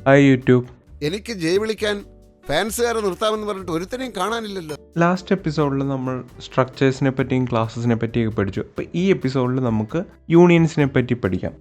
Hi YouTube. എനിക്ക് ജയ് വിളിക്കാൻ ഫാൻസുകാരെ നിർത്താമെന്ന് പറഞ്ഞിട്ട് ഒരുത്തനെയും കാണാനില്ലല്ലോ. ലാസ്റ്റ് എപ്പിസോഡിൽ നമ്മൾ സ്ട്രക്ചേഴ്സിനെ പറ്റിയും ക്ലാസ്സസിനെ പറ്റിയൊക്കെ പഠിച്ചു. അപ്പോൾ ഈ എപ്പിസോഡിൽ നമുക്ക് യൂണിയൻസിനെ പറ്റി പഠിക്കാം.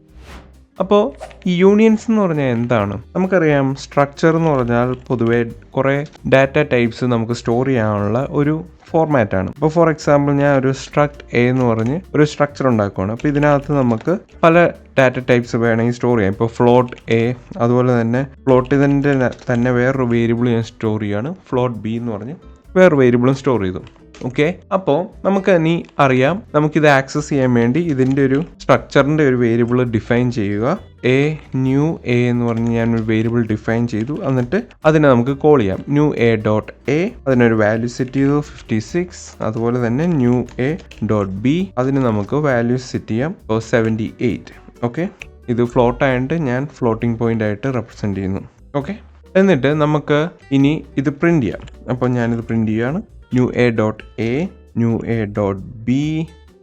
അപ്പോൾ ഈ യൂണിയൻസ് എന്ന് പറഞ്ഞാൽ എന്താണ്? നമുക്കറിയാം, സ്ട്രക്ചർ എന്ന് പറഞ്ഞാൽ പൊതുവേ കുറേ ഡാറ്റ ടൈപ്സ് നമുക്ക് സ്റ്റോർ ചെയ്യാനുള്ള ഒരു ഫോർമാറ്റാണ്. ഇപ്പോൾ ഫോർ എക്സാമ്പിൾ ഞാൻ ഒരു സ്ട്രക്ട് എ എന്ന് പറഞ്ഞ് ഒരു സ്ട്രക്ചർ ഉണ്ടാക്കുകയാണ്. അപ്പോൾ ഇതിനകത്ത് നമുക്ക് പല ഡാറ്റ ടൈപ്സ് വേണമെങ്കിൽ സ്റ്റോർ ചെയ്യാം. ഇപ്പോൾ ഫ്ലോട്ട് എ, അതുപോലെ തന്നെ ഫ്ലോട്ട് ഇതിൻ്റെ തന്നെ വേറൊരു വേരിയബിൾ ഞാൻ സ്റ്റോർ ചെയ്യുകയാണ്. ഫ്ലോട്ട് ബി എന്ന് പറഞ്ഞ് വേറൊരു വേരിയബിളും സ്റ്റോർ ചെയ്തു. ഓക്കെ, അപ്പോൾ നമുക്ക് ഇനി അറിയാം, നമുക്കിത് ആക്സസ് ചെയ്യാൻ വേണ്ടി ഇതിൻ്റെ ഒരു സ്ട്രക്ചറിൻ്റെ ഒരു വേരിയബിൾ ഡിഫൈൻ ചെയ്യുക. എ ന്യൂ എ എന്ന് പറഞ്ഞ് ഞാൻ ഒരു വേരിയബിൾ ഡിഫൈൻ ചെയ്തു. എന്നിട്ട് അതിനെ നമുക്ക് കോൾ ചെയ്യാം. ന്യൂ എ ഡോട്ട് എ, അതിനൊരു വാല്യൂ സെറ്റ് ചെയ്തു 56. അതുപോലെ തന്നെ ന്യൂ എ ഡോട്ട് ബി, അതിന് നമുക്ക് വാല്യൂ സെറ്റ് ചെയ്യാം 78. ഓക്കെ, ഇത് ഫ്ലോട്ട് ആയിട്ട് ഞാൻ ഫ്ലോട്ടിംഗ് പോയിന്റ് ആയിട്ട് റെപ്രസെൻറ്റ് ചെയ്യുന്നു. ഓക്കെ, എന്നിട്ട് നമുക്ക് ഇനി ഇത് പ്രിന്റ് ചെയ്യാം. അപ്പോൾ ഞാനിത് പ്രിന്റ് ചെയ്യുകയാണ്. New a dot A, new a dot B.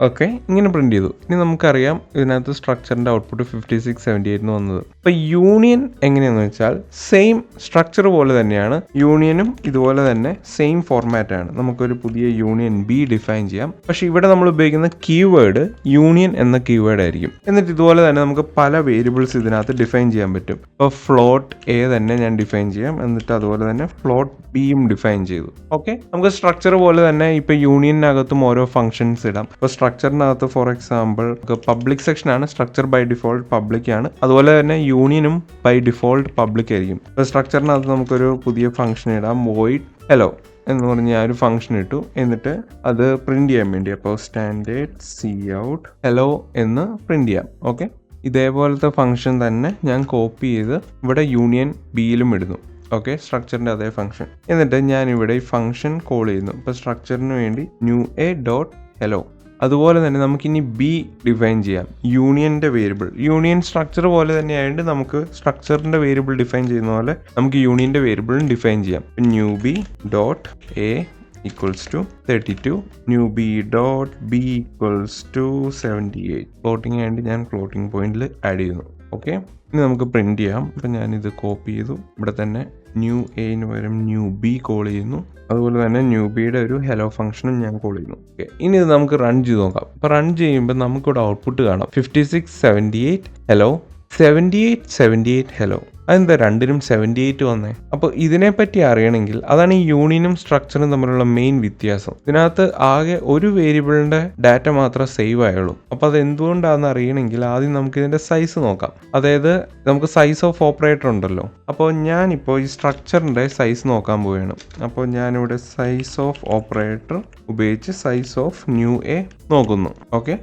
Okay, ഇങ്ങനെ പ്രിന്റ് ചെയ്തു. ഇനി നമുക്കറിയാം ഇതിനകത്ത് സ്ട്രക്ചറിൻ്റെ ഔട്ട്പുട്ട് 56, 78 വന്നത്. അപ്പോൾ യൂണിയൻ എങ്ങനെയാണെന്ന് വെച്ചാൽ സെയിം സ്ട്രക്ചർ പോലെ തന്നെയാണ്. യൂണിയനും ഇതുപോലെ തന്നെ സെയിം ഫോർമാറ്റ് ആണ്. നമുക്കൊരു പുതിയ യൂണിയൻ ബി ഡിഫൈൻ ചെയ്യാം. പക്ഷേ ഇവിടെ നമ്മൾ ഉപയോഗിക്കുന്ന കീവേഡ് യൂണിയൻ എന്ന കീവേഡ് ആയിരിക്കും. എന്നിട്ട് ഇതുപോലെ തന്നെ നമുക്ക് പല വേരിയബിൾസ് ഇതിനകത്ത് ഡിഫൈൻ ചെയ്യാൻ പറ്റും. ഇപ്പോൾ ഫ്ലോട്ട് എ തന്നെ ഞാൻ ഡിഫൈൻ ചെയ്യാം. എന്നിട്ട് അതുപോലെ തന്നെ ഫ്ലോട്ട് ബിയും ഡിഫൈൻ ചെയ്തു. ഓക്കെ, നമുക്ക് സ്ട്രക്ചർ പോലെ തന്നെ ഇപ്പോൾ യൂണിയനകത്തും ഓരോ ഫംഗ്ഷൻസ് ഇടാം. ഇപ്പോൾ സ്ട്രക്ചറിനകത്ത് ഫോർ എക്സാമ്പിൾ പബ്ലിക് സെക്ഷൻ ആണ്. സ്ട്രക്ചർ ബൈ ഡിഫോൾട്ട് പബ്ലിക് ആണ്. അതുപോലെ തന്നെ യൂണിയനും ബൈ ഡിഫോൾട്ട് പബ്ലിക് ആയിരിക്കും. ഇപ്പോൾ സ്ട്രക്ചറിനകത്ത് നമുക്കൊരു പുതിയ ഫംഗ്ഷൻ ഇടാം. വോയിഡ് ഹലോ എന്ന് പറഞ്ഞ് ഞാൻ ഒരു ഫംഗ്ഷൻ ഇട്ടു. എന്നിട്ട് അത് പ്രിന്റ് ചെയ്യാൻ വേണ്ടി അപ്പോൾ സ്റ്റാൻഡേർഡ് സി ഔട്ട് ഹലോ എന്ന് പ്രിന്റ് ചെയ്യാം. ഓക്കെ, ഇതേപോലത്തെ ഫംഗ്ഷൻ തന്നെ ഞാൻ കോപ്പി ചെയ്ത് ഇവിടെ യൂണിയൻ ബിയിലും ഇടുന്നു. ഓക്കെ, സ്ട്രക്ചറിൻ്റെ അതേ ഫംഗ്ഷൻ. എന്നിട്ട് ഞാൻ ഇവിടെ ഈ ഫംഗ്ഷൻ കോൾ ചെയ്യുന്നു. ഇപ്പോൾ സ്ട്രക്ചറിന് വേണ്ടി ന്യൂ എ ഡോട്ട് ഹലോ. അതുപോലെ തന്നെ നമുക്കിനി ബി ഡിഫൈൻ ചെയ്യാം. യൂണിയൻ്റെ വേരിയബിൾ, യൂണിയൻ സ്ട്രക്ചർ പോലെ തന്നെ ആയതുകൊണ്ട് നമുക്ക് സ്ട്രക്ചറിൻ്റെ വേരിയബിൾ ഡിഫൈൻ ചെയ്യുന്ന പോലെ നമുക്ക് യൂണിയൻ്റെ വേരിയബിളും ഡിഫൈൻ ചെയ്യാം. New B dot A equals to 32, new B dot B equals to 78. Floating ആയിട്ട് ഞാൻ ഫ്ലോട്ടിംഗ് പോയിന്റിൽ ആഡ് ചെയ്യുന്നു. ഓക്കെ, ഇനി നമുക്ക് പ്രിന്റ് ചെയ്യാം. അപ്പം ഞാനിത് കോപ്പി ചെയ്തു. ഇവിടെ തന്നെ ന്യൂ എന് പകരം ന്യൂ ബി കോൾ ചെയ്യുന്നു. അതുപോലെ തന്നെ ന്യൂ ബിയുടെ ഒരു ഹലോ ഫംഗ്ഷനും ഞാൻ കോൾ ചെയ്യുന്നു. ഓക്കെ, ഇനി ഇത് നമുക്ക് റൺ ചെയ്ത് നോക്കാം. അപ്പോൾ റൺ ചെയ്യുമ്പോൾ നമുക്കിവിടെ ഔട്ട്പുട്ട് കാണാം 56, 78 ഹലോ, 78, 78 ഹലോ. അതെന്താ രണ്ടിനും 78 വന്നേ? അപ്പോൾ ഇതിനെപ്പറ്റി അറിയണമെങ്കിൽ അതാണ് ഈ യൂണിയനും സ്ട്രക്ചറും തമ്മിലുള്ള മെയിൻ വ്യത്യാസം. ഇതിനകത്ത് ആകെ ഒരു വേരിയബിളിൻ്റെ ഡാറ്റ മാത്രമേ സേവ് ആയുള്ളൂ. അപ്പോൾ അത് എന്തുകൊണ്ടാണെന്ന് അറിയണമെങ്കിൽ ആദ്യം നമുക്ക് ഇതിൻ്റെ സൈസ് നോക്കാം. അതായത് നമുക്ക് സൈസ് ഓഫ് ഓപ്പറേറ്റർ ഉണ്ടല്ലോ. അപ്പോൾ ഞാനിപ്പോൾ ഈ സ്ട്രക്ചറിൻ്റെ സൈസ് നോക്കാൻ പോവുകയാണ്. അപ്പോൾ ഞാനിവിടെ സൈസ് ഓഫ് ഓപ്പറേറ്റർ ഉപയോഗിച്ച് സൈസ് ഓഫ് ന്യൂ എ നോക്കുന്നു. ഓക്കെ,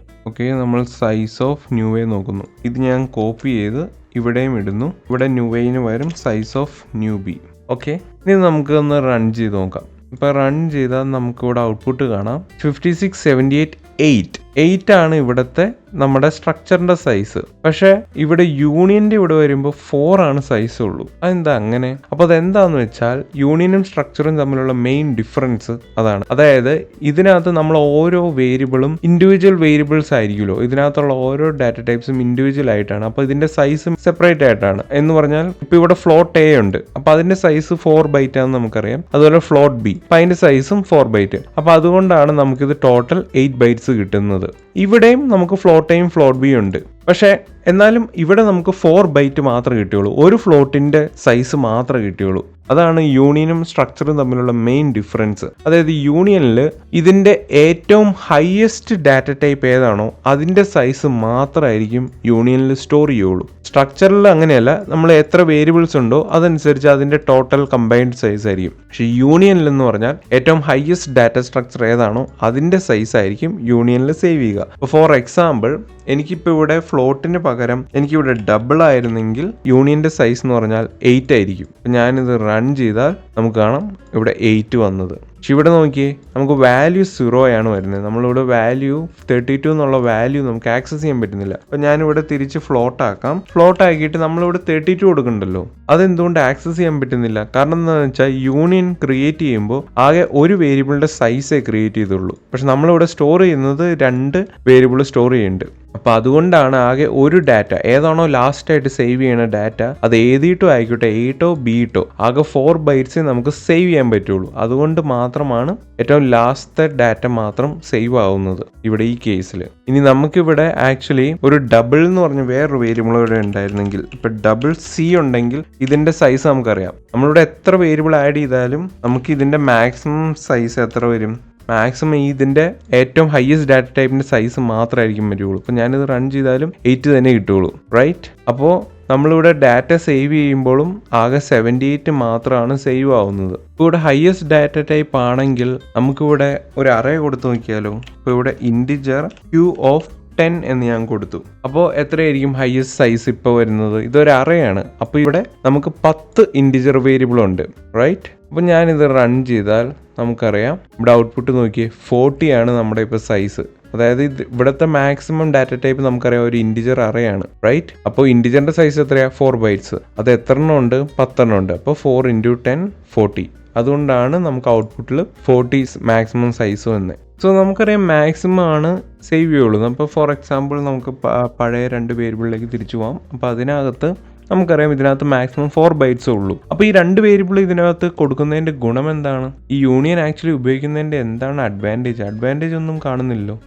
നമ്മൾ സൈസ് ഓഫ് ന്യൂ എ നോക്കുന്നു. ഇത് ഞാൻ കോപ്പി ചെയ്ത് ഇവിടെയും ഇടുന്നു. ഇവിടെ ന്യൂ എന് പകരം size of new B. Okay, ഇനി നമുക്ക് ഒന്ന് റൺ ചെയ്ത് നോക്കാം. ഇപ്പോൾ റൺ ചെയ്താൽ നമുക്കിവിടെ ഔട്ട്പുട്ട് കാണാം 56, 78, 8 ആണ് ഇവിടുത്തെ നമ്മുടെ സ്ട്രക്ചറിൻ്റെ സൈസ്. പക്ഷേ ഇവിടെ യൂണിയൻ്റെ ഇവിടെ വരുമ്പോൾ 4 ആണ് സൈസ് ഉള്ളൂ. അതെന്താ അങ്ങനെ? അപ്പോൾ അതെന്താന്ന് വെച്ചാൽ യൂണിയനും സ്ട്രക്ചറും തമ്മിലുള്ള മെയിൻ ഡിഫറൻസ് അതാണ്. അതായത് ഇതിനകത്ത് നമ്മൾ ഓരോ വേരിയബിളും ഇൻഡിവിജ്വൽ വേരിയബിൾസ് ആയിരിക്കുമല്ലോ. ഇതിനകത്തുള്ള ഓരോ ഡാറ്റ ടൈപ്സും ഇൻഡിവിജ്വൽ ആയിട്ടാണ്. അപ്പോൾ ഇതിൻ്റെ സൈസും സെപ്പറേറ്റ് ആയിട്ടാണ്. എന്ന് പറഞ്ഞാൽ ഇപ്പോൾ ഇവിടെ ഫ്ലോട്ട് എ ഉണ്ട്. അപ്പോൾ അതിൻ്റെ സൈസ് 4 ബൈറ്റ് ആണെന്ന് നമുക്കറിയാം. അതുപോലെ ഫ്ലോട്ട് ബി, അപ്പോൾ അതിൻ്റെ സൈസും 4 ബൈറ്റ്. അപ്പോൾ അതുകൊണ്ടാണ് നമുക്കിത് ടോട്ടൽ 8 ബൈറ്റ്സ് കിട്ടുന്നത്. ഇവിടെയും നമുക്ക് ഫ്ലോട്ട് എയും ഫ്ലോട്ട് ബി ഉണ്ട്. പക്ഷേ എന്നാലും ഇവിടെ നമുക്ക് 4 ബൈറ്റ് മാത്രമേ കിട്ടുകയുള്ളൂ. ഒരു ഫ്ലോട്ടിൻ്റെ സൈസ് മാത്രമേ കിട്ടുകയുള്ളൂ. അതാണ് യൂണിയനും സ്ട്രക്ചറും തമ്മിലുള്ള മെയിൻ ഡിഫറൻസ്. അതായത് യൂണിയനിൽ ഇതിൻ്റെ ഏറ്റവും ഹയസ്റ്റ് ഡാറ്റ ടൈപ്പ് ഏതാണോ അതിൻ്റെ സൈസ് മാത്രമായിരിക്കും യൂണിയനിൽ സ്റ്റോർ ചെയ്യുള്ളൂ. സ്ട്രക്ചറിൽ അങ്ങനെയല്ല, നമ്മൾ എത്ര വേരിയബിൾസ് ഉണ്ടോ അതനുസരിച്ച് അതിൻ്റെ ടോട്ടൽ കമ്പൈൻഡ് സൈസ് ആയിരിക്കും. പക്ഷേ യൂണിയനിൽ എന്ന് പറഞ്ഞാൽ ഏറ്റവും ഹയസ്റ്റ് ഡാറ്റ സ്ട്രക്ചർ ഏതാണോ അതിൻ്റെ സൈസ് ആയിരിക്കും യൂണിയനിൽ സേവ് ചെയ്യുക. അപ്പോൾ ഫോർ എക്സാമ്പിൾ എനിക്കിപ്പോൾ ഇവിടെ ഫ്ലോട്ടിന് പകരം എനിക്കിവിടെ ഡബിൾ ആയിരുന്നെങ്കിൽ യൂണിയൻ്റെ സൈസ് എന്ന് പറഞ്ഞാൽ 8 ആയിരിക്കും. അപ്പം ഞാനിത് റൺ ചെയ്താൽ നമുക്ക് കാണാം ഇവിടെ 8 വന്നത്. പക്ഷെ ഇവിടെ നോക്കിയേ, നമുക്ക് വാല്യൂ 0 ആണ് വരുന്നത്. നമ്മളിവിടെ വാല്യൂ 32 എന്നുള്ള വാല്യൂ നമുക്ക് ആക്സസ് ചെയ്യാൻ പറ്റുന്നില്ല. അപ്പം ഞാനിവിടെ തിരിച്ച് ഫ്ലോട്ട് ആക്കാം. ഫ്ലോട്ട് ആക്കിയിട്ട് നമ്മളിവിടെ 32 കൊടുക്കണ്ടല്ലോ. അതെന്തുകൊണ്ട് ആക്സസ് ചെയ്യാൻ പറ്റുന്നില്ല? കാരണം എന്താണെന്ന് വെച്ചാൽ യൂണിയൻ ക്രിയേറ്റ് ചെയ്യുമ്പോൾ ആകെ ഒരു വേരിയബിളിൻ്റെ സൈസേ ക്രിയേറ്റ് ചെയ്തുള്ളൂ. പക്ഷെ നമ്മളിവിടെ സ്റ്റോർ ചെയ്യുന്നത് 2 വേരിയബിൾ സ്റ്റോർ ചെയ്യുന്നുണ്ട്. അപ്പോൾ അതുകൊണ്ടാണ് ആകെ ഒരു ഡാറ്റ ഏതാണോ ലാസ്റ്റ് ആയിട്ട് സേവ് ചെയ്യണ ഡാറ്റ അത് ഏതിട്ടോ ആയിക്കോട്ടെ, 8 ബിട്ടോ, ആകെ 4 ബൈറ്റ്സേ നമുക്ക് സേവ് ചെയ്യാൻ പറ്റുള്ളൂ. അതുകൊണ്ട് മാത്രമാണ് ഏറ്റവും ലാസ്റ്റത്തെ ഡാറ്റ മാത്രം സേവ് ആവുന്നത് ഇവിടെ ഈ കേസിൽ. ഇനി നമുക്കിവിടെ ആക്ച്വലി ഒരു ഡബിൾ എന്ന് പറഞ്ഞ വേറൊരു വേരിയബിൾ ഇവിടെ ഉണ്ടായിരുന്നെങ്കിൽ, ഇപ്പൊ ഡബിൾ സി ഉണ്ടെങ്കിൽ ഇതിന്റെ സൈസ് നമുക്കറിയാം. നമ്മളിവിടെ എത്ര വേരിയബിൾ ആഡ് ചെയ്താലും നമുക്ക് ഇതിന്റെ മാക്സിമം സൈസ് എത്ര വരും? മാക്സിമം ഇതിന്റെ ഏറ്റവും ഹയസ്റ്റ് ഡാറ്റ ടൈപ്പിന്റെ സൈസ് മാത്രമായിരിക്കും വരുള്ളൂ. അപ്പോൾ ഞാനിത് റൺ ചെയ്താലും 8 തന്നെ കിട്ടുള്ളൂ, റൈറ്റ്? അപ്പോൾ നമ്മളിവിടെ ഡാറ്റ സേവ് ചെയ്യുമ്പോഴും ആകെ 78 മാത്രമാണ് സേവ് ആവുന്നത്. ഇപ്പോൾ ഇവിടെ ഹയസ്റ്റ് ഡാറ്റ ടൈപ്പ് ആണെങ്കിൽ നമുക്കിവിടെ ഒരു അറേ കൊടുത്തു നോക്കിയാലോ. ഇപ്പോൾ ഇവിടെ ഇൻറ്റിജർ ക്യൂ ഓഫ് 10 എന്ന് ഞാൻ കൊടുത്തു. അപ്പോൾ എത്രയായിരിക്കും ഹയസ്റ്റ് സൈസ് ഇപ്പോൾ വരുന്നത്? ഇതൊരു അറേയാണ്. അപ്പോൾ ഇവിടെ നമുക്ക് 10 ഇൻറ്റിജർ വേരിയബിൾ ഉണ്ട്, റൈറ്റ്? അപ്പോൾ ഞാനിത് റൺ ചെയ്താൽ നമുക്കറിയാം ഇവിടെ ഔട്ട്പുട്ട് നോക്കിയേ 40 ആണ് നമ്മുടെ ഇപ്പോൾ സൈസ്. അതായത് ഇവിടുത്തെ മാക്സിമം ഡാറ്റ ടൈപ്പ് നമുക്കറിയാം ഒരു ഇൻറ്റിജർ അറേയാണ്, റൈറ്റ്? അപ്പോൾ ഇൻറ്റിജറിന്റെ സൈസ് എത്രയാണ്? 4 ബൈറ്റ്സ്. അത് എത്ര എണ്ണം ഉണ്ട്? 10 എണ്ണം ഉണ്ട്. അപ്പോൾ 4 × 10 40. അതുകൊണ്ടാണ് നമുക്ക് ഔട്ട്പുട്ടിൽ 40 മാക്സിമം സൈസ് വന്നത്. സോ നമുക്കറിയാം മാക്സിമം ആണ് സേവ് ചെയ്യുള്ളൂ. അപ്പോൾ ഫോർ എക്സാമ്പിൾ നമുക്ക് പഴയ 2 വേരിയബിളിലേക്ക് തിരിച്ചു പോകാം. അപ്പോൾ അതിനകത്ത് നമുക്കറിയാം ഇതിനകത്ത് മാക്സിമം 4 ബൈറ്റ്സേ ഉള്ളൂ. അപ്പോൾ ഈ 2 വേരിയബിൾ ഇതിനകത്ത് കൊടുക്കുന്നതിൻ്റെ ഗുണം എന്താണ്? ഈ യൂണിയൻ ആക്ച്വലി ഉപയോഗിക്കുന്നതിൻ്റെ എന്താണ് അഡ്വാൻറ്റേജ് ഒന്നും കാണുന്നില്ലല്ലോ.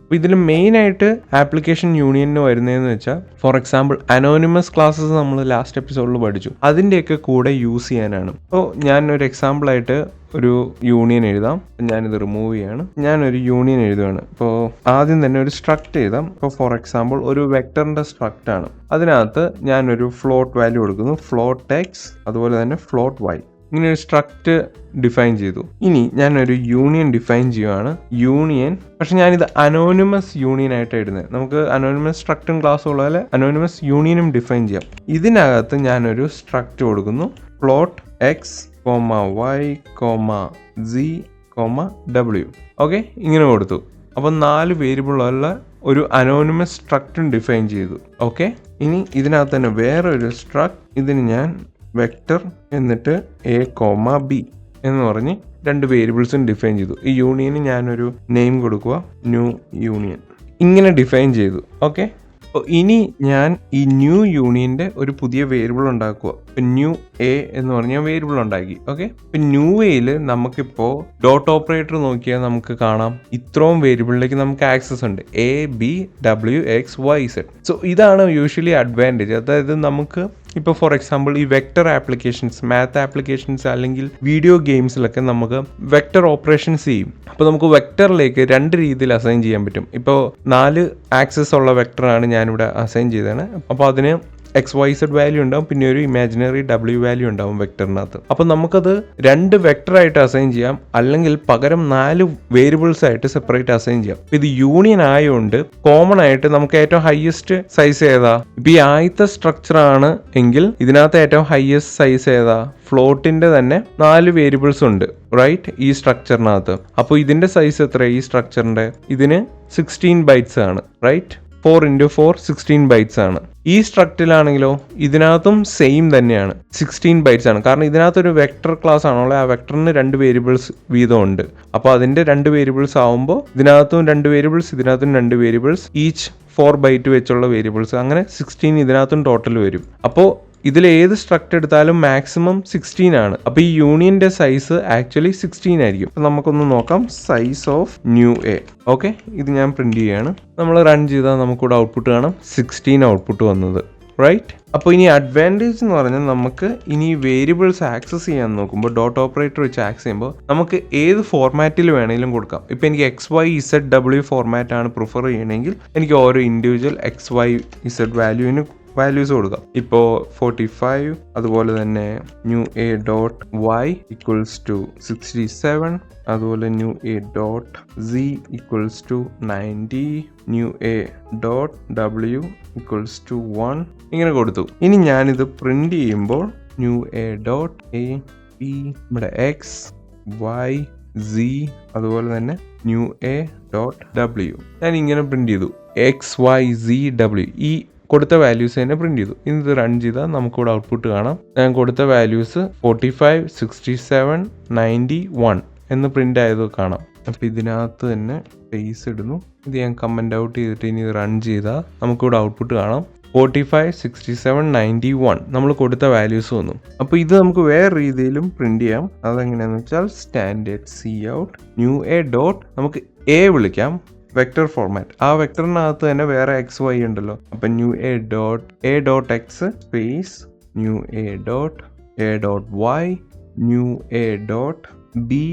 അപ്പോൾ ഇതിൽ മെയിനായിട്ട് ആപ്ലിക്കേഷൻ യൂണിയനിന് വരുന്നതെന്ന് വെച്ചാൽ ഫോർ എക്സാമ്പിൾ അനോണിമസ് ക്ലാസ്സസ് നമ്മൾ ലാസ്റ്റ് എപ്പിസോഡിൽ പഠിച്ചു, അതിൻ്റെയൊക്കെ കൂടെ യൂസ് ചെയ്യാനാണ്. അപ്പോൾ ഞാനൊരു എക്സാമ്പിളായിട്ട് ഒരു യൂണിയൻ എഴുതാം. ഞാനിത് റിമൂവ് ചെയ്യാണ്. ഞാനൊരു യൂണിയൻ എഴുതുകയാണ്. ഇപ്പോൾ ആദ്യം തന്നെ ഒരു സ്ട്രക്റ്റ് എഴുതാം. ഇപ്പോൾ ഫോർ എക്സാമ്പിൾ ഒരു വെക്ടറിൻ്റെ സ്ട്രക്റ്റ് ആണ്. അതിനകത്ത് ഞാനൊരു ഫ്ലോട്ട് വാല്യൂ കൊടുക്കുന്നു, ഫ്ലോട്ട് എക്സ്, അതുപോലെ തന്നെ ഫ്ലോട്ട് വൈ. ഇങ്ങനെ ഒരു സ്ട്രക്റ്റ് ഡിഫൈൻ ചെയ്തു. ഇനി ഞാനൊരു യൂണിയൻ ഡിഫൈൻ ചെയ്യുവാണ്. യൂണിയൻ, പക്ഷെ ഞാനിത് അനോണിമസ് യൂണിയൻ ആയിട്ട് ഇടുന്നത്. നമുക്ക് അനോണിമസ് സ്ട്രക്റ്റും ക്ലാസ് ഉള്ള പോലെ അനോണിമസ് യൂണിയനും ഡിഫൈൻ ചെയ്യാം. ഇതിനകത്ത് ഞാനൊരു സ്ട്രക്റ്റ് കൊടുക്കുന്നു, ഫ്ലോട്ട് എക്സ്, വൈ, സി, ഡബ്ല്യു. ഓക്കെ, ഇങ്ങനെ കൊടുത്തു. അപ്പോൾ 4 വേരിയബിളുള്ള ഒരു അനോണിമസ് സ്ട്രക്റ്റും ഡിഫൈൻ ചെയ്തു. ഓക്കെ, ഇനി ഇതിനകത്ത് തന്നെ വേറൊരു സ്ട്രക്ട്, ഇതിന് ഞാൻ വെക്ടർ എന്നിട്ട് എ, ബി എന്ന് പറഞ്ഞ് 2 വേരിയബിൾസും ഡിഫൈൻ ചെയ്തു. ഈ യൂണിയന് ഞാനൊരു നെയിം കൊടുക്കുക, ന്യൂ യൂണിയൻ. ഇങ്ങനെ ഡിഫൈൻ ചെയ്തു. ഓക്കെ, അപ്പോൾ ഇനി ഞാൻ ഈ ന്യൂ യൂണിയൻ്റെ ഒരു പുതിയ വേരിയബിൾ ഉണ്ടാക്കുക. ഇപ്പം ന്യൂ എ എന്ന് പറഞ്ഞ വേരിയബിൾ ഉണ്ടാക്കി. ഓക്കെ, ഇപ്പം ന്യൂ എയിൽ നമുക്കിപ്പോൾ ഡോട്ട് ഓപ്പറേറ്റർ നോക്കിയാൽ നമുക്ക് കാണാം ഇത്രയും വേരിയബിളിലേക്ക് നമുക്ക് ആക്സസ് ഉണ്ട്, എ, ബി, ഡബ്ല്യു, എക്സ്, വൈ, സെഡ്. സോ ഇതാണ് യൂഷ്വലി അഡ്വാൻറ്റേജ്. അതായത് നമുക്ക് ഇപ്പോൾ ഫോർ എക്സാമ്പിൾ ഈ വെക്ടർ ആപ്ലിക്കേഷൻസ്, മാത്ത് ആപ്ലിക്കേഷൻസ് അല്ലെങ്കിൽ വീഡിയോ ഗെയിംസിലൊക്കെ നമുക്ക് വെക്ടർ ഓപ്പറേഷൻസ് ചെയ്യും. അപ്പോൾ നമുക്ക് വെക്ടറിലേക്ക് 2 രീതിയിൽ അസൈൻ ചെയ്യാൻ പറ്റും. ഇപ്പോൾ 4 ആക്സസ് ഉള്ള വെക്ടറാണ് ഞാനിവിടെ അസൈൻ ചെയ്തതാണ്. അപ്പോൾ അതിന് XYZ വാല്യൂ ഉണ്ടാവും, പിന്നെ ഒരു ഇമാജിനറി W വാല്യൂ ഉണ്ടാവും വെക്ടറിനകത്ത്. അപ്പോൾ നമുക്കത് 2 വെക്ടറായിട്ട് അസൈൻ ചെയ്യാം, അല്ലെങ്കിൽ പകരം 4 വേരിയബിൾസ് ആയിട്ട് സെപ്പറേറ്റ് അസൈൻ ചെയ്യാം. ഇത് യൂണിയൻ ആയതുകൊണ്ട് കോമൺ ആയിട്ട് നമുക്ക് ഏറ്റവും ഹയസ്റ്റ് സൈസ് ഏതാ? ഇപ്പം ഈ ആദ്യത്തെ സ്ട്രക്ചർ ആണ് എങ്കിൽ ഇതിനകത്ത് ഏറ്റവും ഹയസ്റ്റ് സൈസ് ഏതാ? ഫ്ലോട്ടിന്റെ തന്നെ 4 വേരിയബിൾസ് ഉണ്ട്, റൈറ്റ്, ഈ സ്ട്രക്ചറിനകത്ത്. അപ്പോൾ ഇതിന്റെ സൈസ് എത്ര? ഈ സ്ട്രക്ചറിന്റെ ഇതിന് 16 ബൈറ്റ്സ് ആണ്, റൈറ്റ്? 4 × 4 16 ബൈറ്റ്സ് ആണ്. ഈ സ്ട്രക്റ്റിലാണെങ്കിലോ ഇതിനകത്തും സെയിം തന്നെയാണ്, 16 ബൈറ്റ്സ് ആണ്. കാരണം ഇതിനകത്തൊരു വെക്ടർ ക്ലാസ് ആണല്ലോ, ആ വെക്ടറിന് 2 വേരിയബിൾസ് വീതം ഉണ്ട്. അപ്പോൾ അതിന്റെ 2 വേരിയബിൾസ് ആവുമ്പോൾ ഇതിനകത്തും 2 വേരിയബിൾസ്, ഇതിനകത്തും 2 വേരിയബിൾസ്, ഈച്ച് 4 ബൈറ്റ് വെച്ചുള്ള വേരിയബിൾസ്, അങ്ങനെ 16 ഇതിനകത്തും ടോട്ടൽ വരും. അപ്പോൾ ഇതിൽ ഏത് സ്ട്രക്ട് എടുത്താലും മാക്സിമം 16 ആണ്. അപ്പോൾ ഈ യൂണിയന്റെ സൈസ് ആക്ച്വലി 16 ആയിരിക്കും. അപ്പോൾ നമുക്കൊന്ന് നോക്കാം, size of new A. Okay, ഇത് ഞാൻ പ്രിന്റ് ചെയ്യാണ്. നമ്മൾ റൺ ചെയ്താൽ നമുക്കിവിടെ ഔട്ട്പുട്ട് കാണാം, 16 ഔട്ട്പുട്ട് വന്നത്, റൈറ്റ്? അപ്പോൾ ഇനി അഡ്വാൻറ്റേജ് എന്ന് പറഞ്ഞാൽ നമുക്ക് ഇനി വേരിയബിൾസ് ആക്സസ് ചെയ്യാൻ നോക്കുമ്പോൾ ഡോട്ട് ഓപ്പറേറ്റർ വെച്ച് ആക്സസ് ചെയ്യുമ്പോൾ നമുക്ക് ഏത് ഫോർമാറ്റിൽ വേണമെങ്കിലും കൊടുക്കാം. ഇപ്പോൾ എനിക്ക് XYZW ഫോർമാറ്റ് ആണ് പ്രിഫർ ചെയ്യണമെങ്കിൽ എനിക്ക് ഓരോ ഇൻഡിവിജ്വൽ XYZ വാല്യൂസ് കൊടുക്കാം. ഇപ്പോൾ 45, അതുപോലെ തന്നെ new a dot y equals to 67, അതുപോലെ new a dot c equals to 90, new a dot ഡബ്ല്യു ഈക്വൽസ് ടു 1, ഇങ്ങനെ കൊടുത്തു. ഇനി ഞാനിത് പ്രിന്റ് ചെയ്യുമ്പോൾ new a dot a, b, ഇവിടെ എക്സ്, വൈ, സി, അതുപോലെ തന്നെ ന്യൂ എ ഡോട്ട് ഡബ്ല്യു ഞാൻ ഇങ്ങനെ പ്രിന്റ് ചെയ്തു. XYZW ഈ കൊടുത്ത വാല്യൂസ് തന്നെ പ്രിന്റ് ചെയ്തു. ഇത് റൺ ചെയ്താൽ നമുക്കിവിടെ ഔട്ട്പുട്ട് കാണാം. ഞാൻ കൊടുത്ത വാല്യൂസ് 45, 67, 91 എന്ന് പ്രിന്റ് ആയത് കാണാം. അപ്പം ഇതിനകത്ത് തന്നെ സ്പേസ് ഇടുന്നു. ഇത് ഞാൻ കമൻറ്റ് ഔട്ട് ചെയ്തിട്ട് ഇനി റൺ ചെയ്താൽ നമുക്കിവിടെ ഔട്ട്പുട്ട് കാണാം. 45, 67, 91 നമ്മൾ കൊടുത്ത വാല്യൂസ് വന്നു. അപ്പോൾ ഇത് നമുക്ക് വേറെ രീതിയിലും പ്രിന്റ് ചെയ്യാം. അതെങ്ങനെയാണെന്ന് വെച്ചാൽ standard c out new a dot നമുക്ക് എ വിളിക്കാം, വെക്ടർ ഫോർമാറ്റ്. ആ വെക്ടറിനകത്ത് തന്നെ വേറെ എക്സ് വൈ ഉണ്ടല്ലോ. അപ്പം new a dot x space new a dot y new a dot b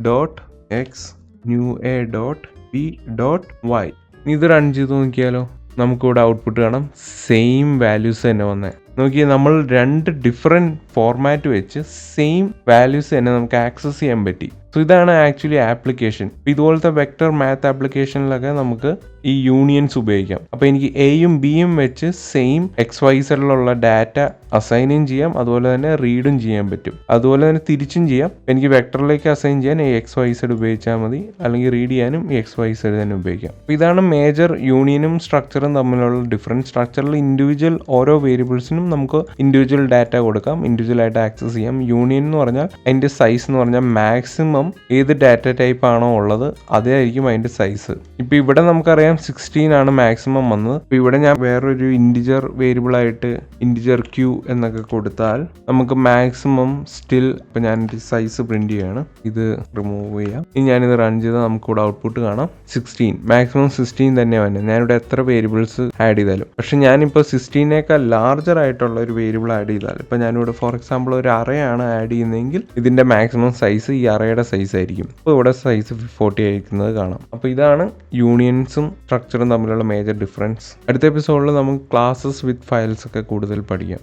dot x new a dot b dot y. ഇത് run ചെയ്ത് നോക്കിയാലോ, നമുക്കിവിടെ ഔട്ട്പുട്ട് കാണാം. സെയിം വാല്യൂസ് തന്നെ വന്നേ. നോക്കിയാൽ നമ്മൾ 2 ഡിഫറെൻറ്റ് ഫോർമാറ്റ് വെച്ച് സെയിം വാല്യൂസ് തന്നെ നമുക്ക് ആക്സസ് ചെയ്യാൻ പറ്റി. സോ ഇതാണ് ആക്ച്വലി ആപ്ലിക്കേഷൻ. ഇതുപോലത്തെ വെക്ടർ മാത്ത് ആപ്ലിക്കേഷനിലൊക്കെ നമുക്ക് ഈ യൂണിയൻസ് ഉപയോഗിക്കാം. അപ്പോൾ എനിക്ക് എയും ബിയും വെച്ച് സെയിം എക്സ് വൈ സെല്ലിലുള്ള ഡാറ്റ അസൈനും ചെയ്യാം, അതുപോലെ തന്നെ റീഡും ചെയ്യാൻ പറ്റും. അതുപോലെ തന്നെ തിരിച്ചും ചെയ്യാം. എനിക്ക് വെക്ടറിലേക്ക് അസൈൻ ചെയ്യാൻ ഈ എക്സ് വൈ സെഡ് ഉപയോഗിച്ചാൽ മതി, അല്ലെങ്കിൽ റീഡ് ചെയ്യാനും ഈ എക്സ് വൈ സെഡ് തന്നെ ഉപയോഗിക്കാം. അപ്പോൾ ഇതാണ് മേജർ യൂണിയനും സ്ട്രക്ചറും തമ്മിലുള്ള ഡിഫറൻസ്. സ്ട്രക്ചറിൽ ഇൻഡിവിജ്വൽ ഓരോ വേരിയബിൾസിനും നമുക്ക് ഇൻഡിവിജ്വൽ ഡാറ്റ കൊടുക്കാം, ഇൻഡിവിജ്വൽ ആയിട്ട് ആക്സസ് ചെയ്യാം. യൂണിയൻ എന്ന് പറഞ്ഞാൽ അതിൻ്റെ സൈസ് എന്ന് പറഞ്ഞാൽ മാക്സിമം ഏത് ഡാറ്റ ടൈപ്പ് ആണോ ഉള്ളത് അതായിരിക്കും അതിൻ്റെ സൈസ്. ഇപ്പോൾ ഇവിടെ നമുക്കറിയാം 16 ആണ് മാക്സിമം വന്നത്. ഇപ്പോൾ ഇവിടെ ഞാൻ വേറൊരു ഇൻറ്റിജർ വേരിയബിൾ ആയിട്ട് ഇൻറ്റിജർ ക്യൂ എന്നൊക്കെ കൊടുത്താൽ നമുക്ക് മാക്സിമം സ്റ്റിൽ, ഇപ്പോൾ ഞാൻ സൈസ് പ്രിന്റ് ചെയ്യാണ്, ഇത് റിമൂവ് ചെയ്യാം. ഇനി ഞാനിത് റൺ ചെയ്താൽ നമുക്കിവിടെ ഔട്ട്പുട്ട് കാണാം 16, മാക്സിമം 16 തന്നെ വന്നത്. ഞാനിവിടെ എത്ര വേരിയബിൾസ് ആഡ് ചെയ്താലും. പക്ഷെ ഞാനിപ്പോൾ 16നേക്കാൾ ലാർജർ ആയിട്ടുള്ള ഒരു വേരിയബിൾ ആഡ് ചെയ്താൽ, ഇപ്പോൾ ഞാനിവിടെ ഫോർ എക്സാമ്പിൾ ഒരു അറയാണ് ആഡ് ചെയ്യുന്നതെങ്കിൽ ഇതിൻ്റെ മാക്സിമം സൈസ് ഈ അറയുടെ സൈസ് ആയിരിക്കും. അപ്പോൾ ഇവിടെ സൈസ് 40 ആയിരിക്കുന്നത് കാണാം. അപ്പോൾ ഇതാണ് യൂണിയൻസും സ്ട്രക്ചറും തമ്മിലുള്ള മേജർ ഡിഫറൻസ്. അടുത്ത എപ്പിസോഡിൽ നമുക്ക് ക്ലാസസ് വിത്ത് ഫയൽസ് ഒക്കെ കൂടുതൽ പഠിക്കാം.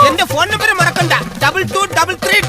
എന്റെ ഫോൺ നമ്പർ മറക്കണ്ട 2233